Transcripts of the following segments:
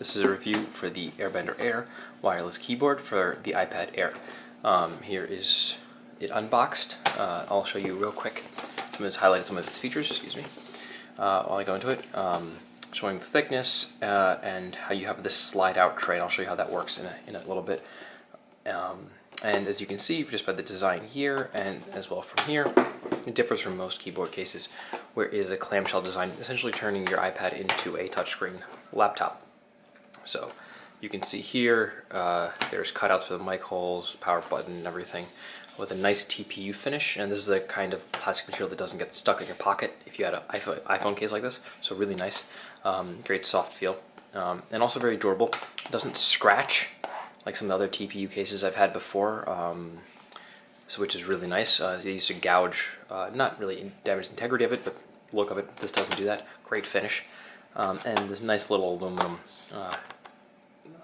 This is a review for the AirBender Air wireless keyboard for the iPad Air. Here is it unboxed. I'll show you real quick. I'm going to highlight some of its features, excuse me, while I go into it. Showing the thickness and how you have this slide out tray. I'll show you how that works in a little bit. And as you can see, just by the design here and as well from here, it differs from most keyboard cases where it is a clamshell design, essentially turning your iPad into a touchscreen laptop. So you can see here, there's cutouts for the mic holes, power button, and everything, with a nice TPU finish. And this is the kind of plastic material that doesn't get stuck in your pocket if you had an iPhone case like this. So really nice, great soft feel, and also very durable. It doesn't scratch like some of the other TPU cases I've had before, so which is really nice. They used to gouge, not really damage the integrity of it, but look of it. This doesn't do that. Great finish, and this nice little aluminum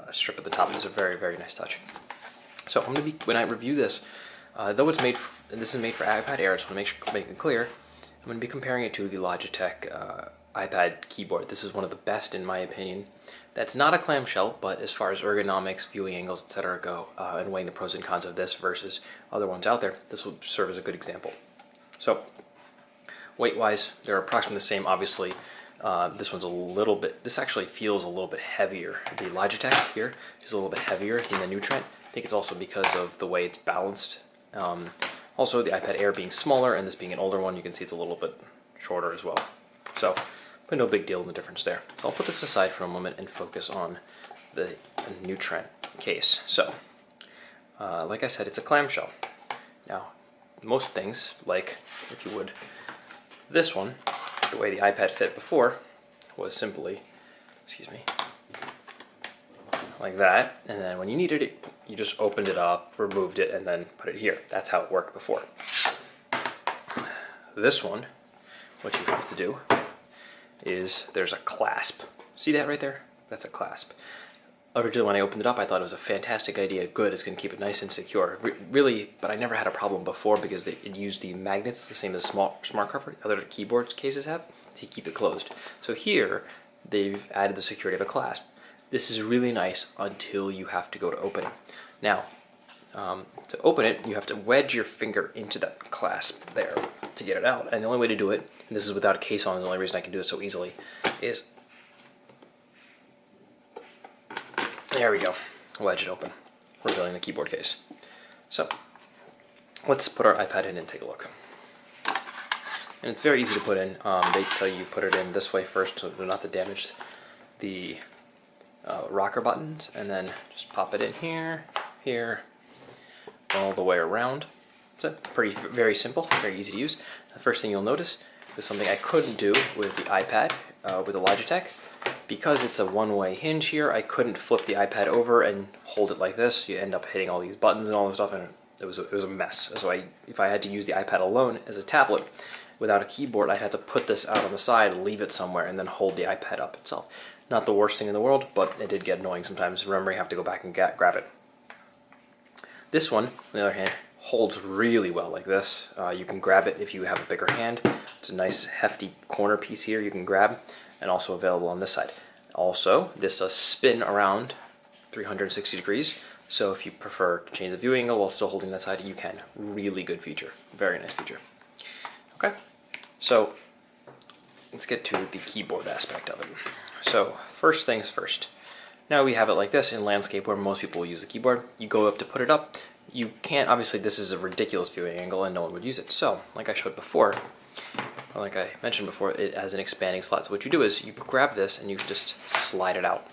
strip at the top is a very, very nice touch. So I'm gonna be, when I review this, though it's made, this is made for iPad Air, so I want to make it clear, I'm gonna be comparing it to the Logitech iPad keyboard. This is one of the best in my opinion. That's not a clamshell, but as far as ergonomics, viewing angles, etc. go, and weighing the pros and cons of this versus other ones out there, this will serve as a good example. So weight-wise, they're approximately the same. Obviously, this one's a little bit, this actually feels a little bit heavier. The Logitech here is a little bit heavier than the new Trent. I think it's also because of the way it's balanced. Also, the iPad Air being smaller and this being an older one, you can see it's a little bit shorter as well. So, but no big deal in the difference there. So I'll put this aside for a moment and focus on the new Trent case. So, like I said, it's a clamshell. Now, most things, like if you would, this one, the way the iPad fit before was simply, excuse me, like that, and then when you needed it, you just opened it up, removed it, and then put it here. That's how it worked before. This one, what you have to do is there's a clasp. See that right there? That's a clasp. Originally, when I opened it up, I thought it was a fantastic idea. Good, it's going to keep it nice and secure. Really, but I never had a problem before because it used the magnets, the same as smart cover other keyboard cases have, to keep it closed. So here, they've added the security of a clasp. This is really nice until you have to go to open it. Now, to open it, you have to wedge your finger into that clasp there to get it out. And the only way to do it, and this is without a case on, the only reason I can do it so easily, is there we go, wedge it open, revealing the keyboard case. So, let's put our iPad in and take a look. And it's very easy to put in. They tell you put it in this way first so not to damage the rocker buttons, and then just pop it in here, here, all the way around. So very simple, very easy to use. The first thing you'll notice is something I couldn't do with the iPad, with the Logitech. Because it's a one-way hinge here, I couldn't flip the iPad over and hold it like this. You end up hitting all these buttons and all this stuff, and it was a mess. So if I had to use the iPad alone as a tablet without a keyboard, I'd have to put this out on the side, leave it somewhere, and then hold the iPad up itself. Not the worst thing in the world, but it did get annoying sometimes. Remember, you have to go back and grab it. This one, on the other hand, holds really well like this. You can grab it if you have a bigger hand. It's a nice hefty corner piece here you can grab, and also available on this side. Also, this does spin around 360 degrees, so if you prefer to change the viewing angle while still holding that side, you can. Really good feature. Very nice feature. Okay, so let's get to the keyboard aspect of it. So first things first. Now we have it like this in landscape where most people will use the keyboard. You go up to put it up. You can't, obviously this is a ridiculous viewing angle and no one would use it. So, like I showed before, or like I mentioned before, it has an expanding slot. So what you do is you grab this and you just slide it out.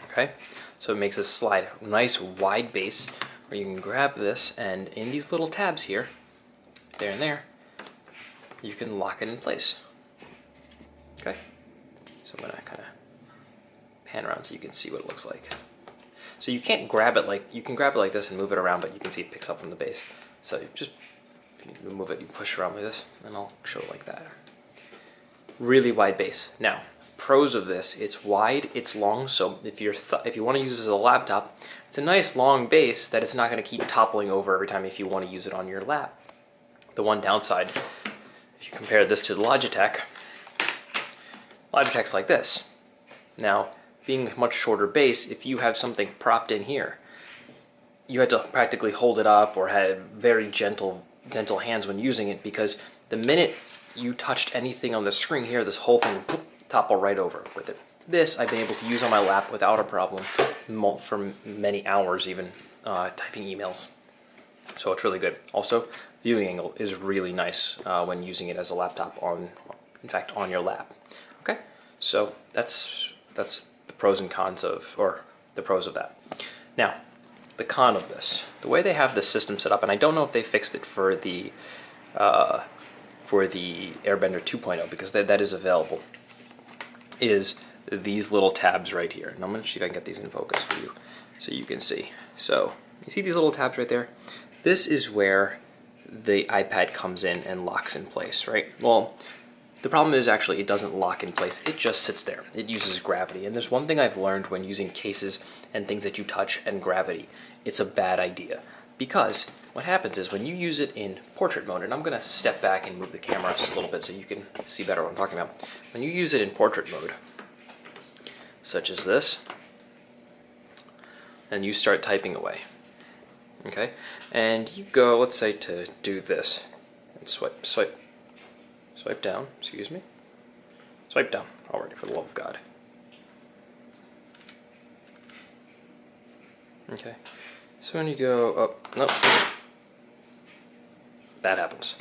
Okay? So it makes a slide, nice wide base where you can grab this, and in these little tabs here, there and there, you can lock it in place. Okay? So I'm gonna kind of pan around so you can see what it looks like. So you can't grab it like, you can grab it like this and move it around, but you can see it picks up from the base. So you just, if you move it, you push around like this, and I'll show it like that. Really wide base. Now, pros of this, it's wide, it's long, so if you want to use this as a laptop, it's a nice long base that it's not going to keep toppling over every time if you want to use it on your lap. The one downside, if you compare this to the Logitech's like this. Now, being a much shorter base, if you have something propped in here, you had to practically hold it up or had very gentle hands when using it, because the minute you touched anything on the screen here, this whole thing would topple right over with it. This I've been able to use on my lap without a problem for many hours, even typing emails. So it's really good. Also, viewing angle is really nice when using it as a laptop in fact, on your lap. Okay, so that's the pros and cons or the pros of that. Now, the con of this, the way they have this system set up, and I don't know if they fixed it for the AirBender 2.0, because that is available, is these little tabs right here. And I'm going to see if I can get these in focus for you so you can see. So you see these little tabs right there? This is where the iPad comes in and locks in place, right? Well, the problem is actually it doesn't lock in place. It just sits there. It uses gravity. And there's one thing I've learned when using cases and things that you touch and gravity. It's a bad idea. Because what happens is when you use it in portrait mode, and I'm going to step back and move the camera just a little bit so you can see better what I'm talking about. When you use it in portrait mode, such as this, and you start typing away, okay? And you go, let's say, to do this, and swipe down, excuse me. Swipe down already, for the love of God. Okay, so when you go up, nope, that happens.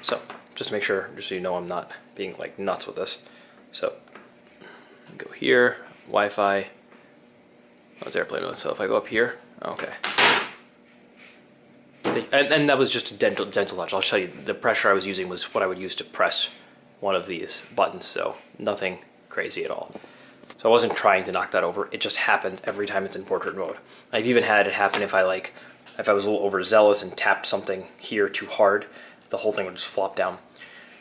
So, just to make sure, just so you know I'm not being like nuts with this. So, go here, Wi-Fi, oh, it's airplane mode, so if I go up here, okay. And that was just a gentle touch. I'll show you, the pressure I was using was what I would use to press one of these buttons, so nothing crazy at all. So I wasn't trying to knock that over, it just happens every time it's in portrait mode. I've even had it happen if I was a little overzealous and tapped something here too hard, the whole thing would just flop down.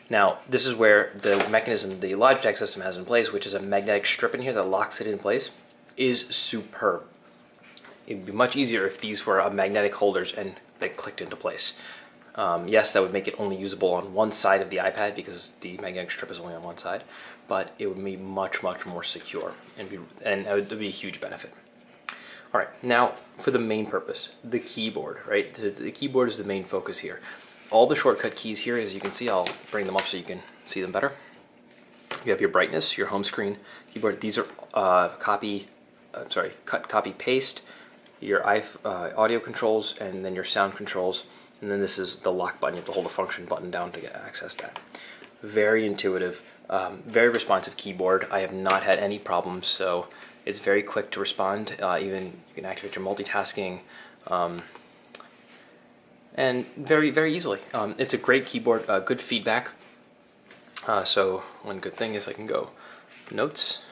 Now, this is where the mechanism the Logitech system has in place, which is a magnetic strip in here that locks it in place, is superb. It'd be much easier if these were magnetic holders and they clicked into place. Yes, that would make it only usable on one side of the iPad because the magnetic strip is only on one side, but it would be much more secure and it would be a huge benefit. All right, now for the main purpose, the keyboard, right? The keyboard is the main focus here. All the shortcut keys here, as you can see, I'll bring them up so you can see them better. You have your brightness, your home screen keyboard. These are cut, copy, paste, your audio controls, and then your sound controls. And then this is the lock button. You have to hold the function button down to access that. Very intuitive, very responsive keyboard. I have not had any problems, so it's very quick to respond. Even you can activate your multitasking, and very easily. It's a great keyboard, good feedback. So one good thing is I can go notes,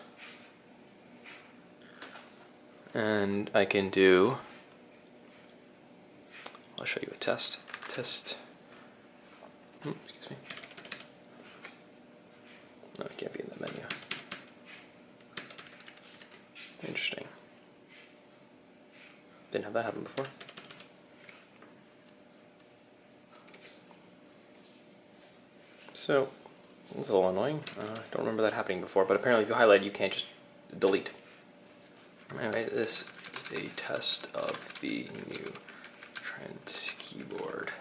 and I can do, I'll show you a test. Excuse me. No, it can't be in the menu. Interesting. Didn't have that happen before. So, it's a little annoying. Don't remember that happening before, but apparently if you highlight, you can't just delete. Anyway, this is a test of the new Trent keyboard.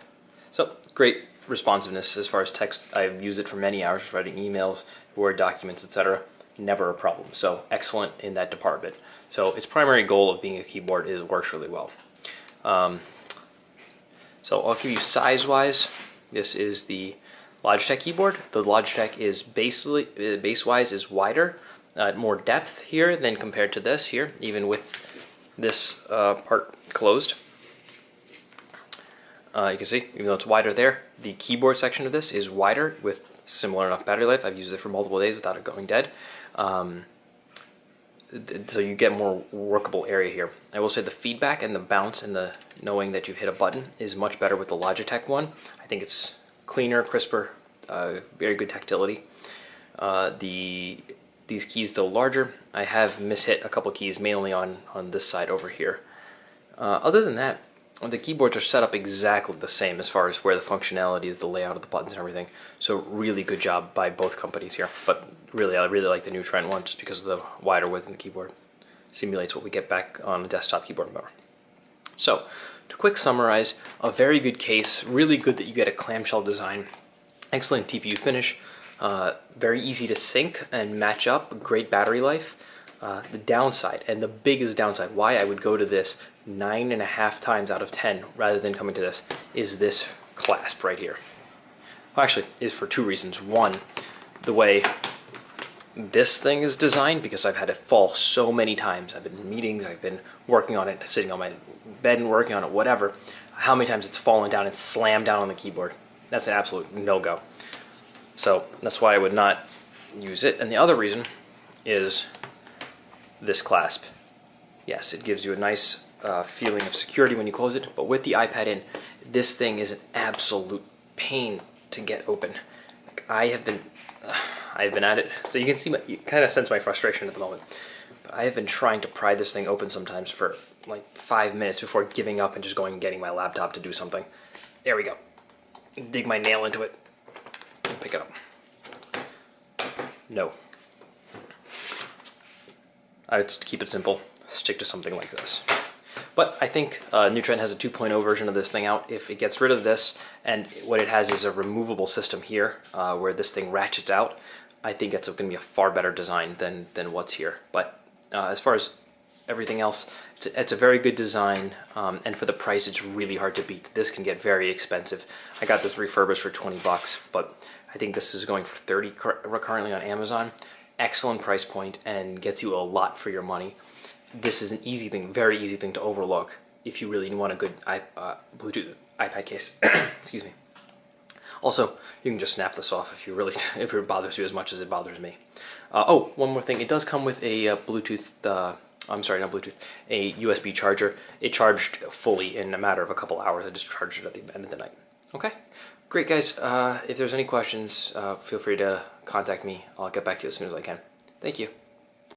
So, great responsiveness as far as text. I've used it for many hours for writing emails, Word documents, etc. Never a problem. So, excellent in that department. So, its primary goal of being a keyboard is it works really well. So, I'll give you size-wise. This is the Logitech keyboard. The Logitech is base-wise is wider, more depth here than compared to this here, even with this part closed. You can see, even though it's wider there, the keyboard section of this is wider with similar enough battery life. I've used it for multiple days without it going dead. So you get more workable area here. I will say the feedback and the bounce and the knowing that you hit a button is much better with the Logitech one. I think it's cleaner, crisper, very good tactility. These keys, though larger, I have mishit a couple keys, mainly on this side over here. Other than that, the keyboards are set up exactly the same as far as where the functionality is, the layout of the buttons and everything. So really good job by both companies here. But really, I really like the new Trent one just because of the wider width in the keyboard. Simulates what we get back on a desktop keyboard motor. So, to quick summarize, a very good case, really good that you get a clamshell design, excellent TPU finish, very easy to sync and match up, great battery life. The downside, and the biggest downside, why I would go to this 9.5 times out of 10 rather than coming to this, is this clasp right here. Well, actually, is for two reasons. One, the way this thing is designed, because I've had it fall so many times. I've been in meetings, I've been working on it, sitting on my bed and working on it, whatever. How many times it's fallen down and slammed down on the keyboard. That's an absolute no-go. So that's why I would not use it. And the other reason is this clasp. Yes, it gives you a nice feeling of security when you close it, but with the iPad in, this thing is an absolute pain to get open. I've been at it, so you can see, you kind of sense my frustration at the moment. But I have been trying to pry this thing open sometimes for like 5 minutes before giving up and just going and getting my laptop to do something. There we go. Dig my nail into it and pick it up. No. I would keep it simple, stick to something like this. But I think new Trent has a 2.0 version of this thing out. If it gets rid of this, and what it has is a removable system here, where this thing ratchets out, I think it's going to be a far better design than what's here. But as far as everything else, it's a very good design, and for the price, it's really hard to beat. This can get very expensive. I got this refurbished for 20 bucks, but I think this is going for 30 currently on Amazon. Excellent price point and gets you a lot for your money. This is an easy thing, very easy thing to overlook if you really want a good Bluetooth iPad case. Excuse me. Also, you can just snap this off if it bothers you as much as it bothers me. Oh, one more thing. It does come with a Bluetooth. I'm sorry, not Bluetooth. A USB charger. It charged fully in a matter of a couple hours. I just charged it at the end of the night. Okay. Great, guys. If there's any questions, feel free to contact me. I'll get back to you as soon as I can. Thank you.